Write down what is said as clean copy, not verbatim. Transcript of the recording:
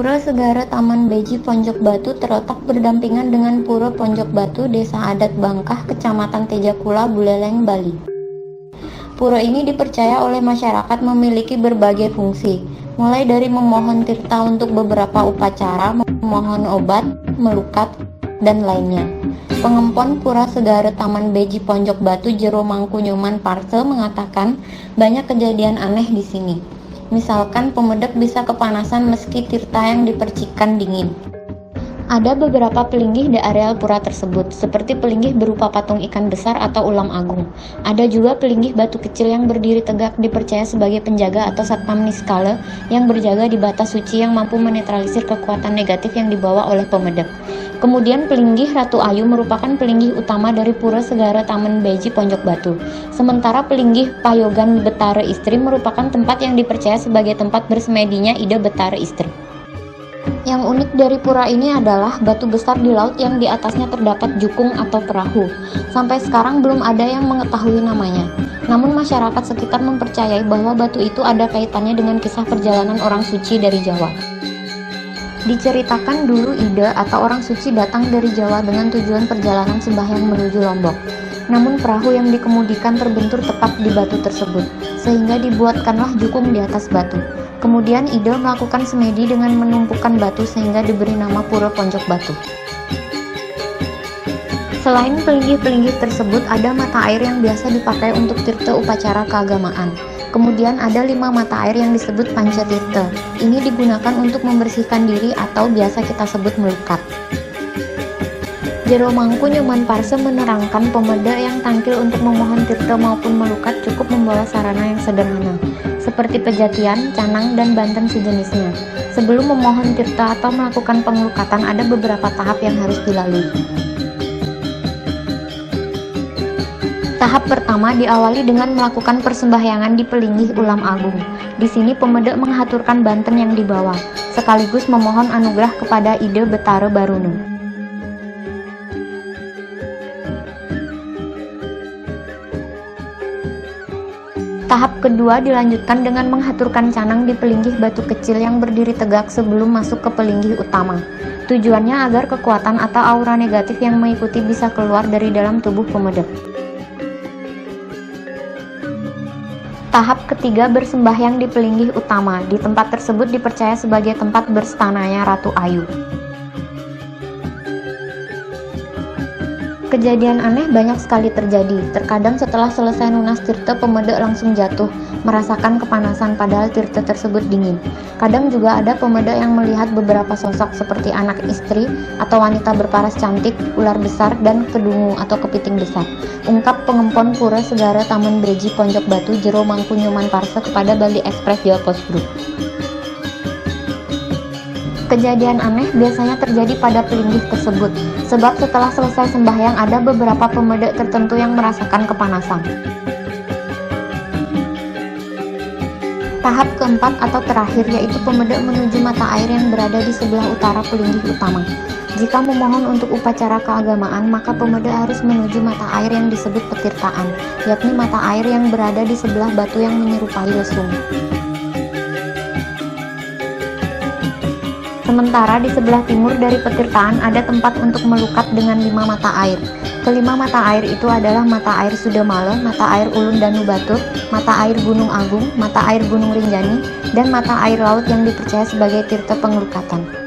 Pura Segara Taman Beji Ponjok Batu terletak berdampingan dengan Pura Ponjok Batu, Desa Adat Bangkah, Kecamatan Tejakula, Buleleng, Bali. Pura ini dipercaya oleh masyarakat memiliki berbagai fungsi, mulai dari memohon tirta untuk beberapa upacara, memohon obat, melukat, dan lainnya. Pengempon Pura Segara Taman Beji Ponjok Batu Jero Mangkunyoman Parse mengatakan banyak kejadian aneh di sini. Misalkan pemedek bisa kepanasan meski tirta yang dipercikan dingin. Ada beberapa pelinggih di areal pura tersebut, seperti pelinggih berupa patung ikan besar atau ulam agung. Ada juga pelinggih batu kecil yang berdiri tegak dipercaya sebagai penjaga atau satpam niskala yang berjaga di batas suci yang mampu menetralisir kekuatan negatif yang dibawa oleh pemedek. Kemudian pelinggih Ratu Ayu merupakan pelinggih utama dari Pura Segara Taman Beji Ponjok Batu. Sementara pelinggih Payogan Betara Istri merupakan tempat yang dipercaya sebagai tempat bersemedinya Ida Betara Istri. Yang unik dari pura ini adalah batu besar di laut yang di atasnya terdapat jukung atau perahu. Sampai sekarang belum ada yang mengetahui namanya. Namun masyarakat sekitar mempercayai bahwa batu itu ada kaitannya dengan kisah perjalanan orang suci dari Jawa. Diceritakan dulu Ida atau orang suci datang dari Jawa dengan tujuan perjalanan sembahyang menuju Lombok. Namun perahu yang dikemudikan terbentur tepat di batu tersebut, sehingga dibuatkanlah jukung di atas batu. Kemudian Ida melakukan semedi dengan menumpukan batu sehingga diberi nama Pura Ponjok Batu. Selain pelinggih-pelinggih tersebut, ada mata air yang biasa dipakai untuk tirta upacara keagamaan. Kemudian ada 5 mata air yang disebut Pancatirta. Ini digunakan untuk membersihkan diri atau biasa kita sebut melukat. Jero Mangkunyoman Parse menerangkan pemeda yang tangkil untuk memohon tirta maupun melukat cukup membawa sarana yang sederhana, seperti pejatian, canang, dan banten sejenisnya. Sebelum memohon tirta atau melakukan pengelukatan ada beberapa tahap yang harus dilalui. Tahap pertama diawali dengan melakukan persembahyangan di pelinggih ulam agung. Di sini pemeda menghaturkan banten yang dibawa, sekaligus memohon anugerah kepada Ida Betara Barunu. Tahap kedua dilanjutkan dengan menghaturkan canang di pelinggih batu kecil yang berdiri tegak sebelum masuk ke pelinggih utama. Tujuannya agar kekuatan atau aura negatif yang mengikuti bisa keluar dari dalam tubuh pemedek. Tahap ketiga bersembahyang di pelinggih utama. Di tempat tersebut dipercaya sebagai tempat berstananya Ratu Ayu. Kejadian aneh banyak sekali terjadi. Terkadang setelah selesai lunas tirta, pemedek langsung jatuh, merasakan kepanasan padahal tirta tersebut dingin. Kadang juga ada pemedek yang melihat beberapa sosok seperti anak istri atau wanita berparas cantik, ular besar, dan kedungu atau kepiting besar. Ungkap pengempon Pura Segara Taman Beji Ponjok Batu Jero Mangkunyoman Parse kepada Bali Express Jawa Post Group. Kejadian aneh biasanya terjadi pada pelinggih tersebut, sebab setelah selesai sembahyang ada beberapa pemedek tertentu yang merasakan kepanasan. Tahap keempat atau terakhir yaitu pemedek menuju mata air yang berada di sebelah utara pelinggih utama. Jika memohon untuk upacara keagamaan, maka pemedek harus menuju mata air yang disebut petirtaan, yakni mata air yang berada di sebelah batu yang menyerupai lesung. Sementara di sebelah timur dari petirtaan ada tempat untuk melukat dengan 5 mata air. Kelima mata air itu adalah mata air Sudamala, mata air Ulun Danu Batur, mata air Gunung Agung, mata air Gunung Rinjani, dan mata air laut yang dipercaya sebagai tirta pengelukatan.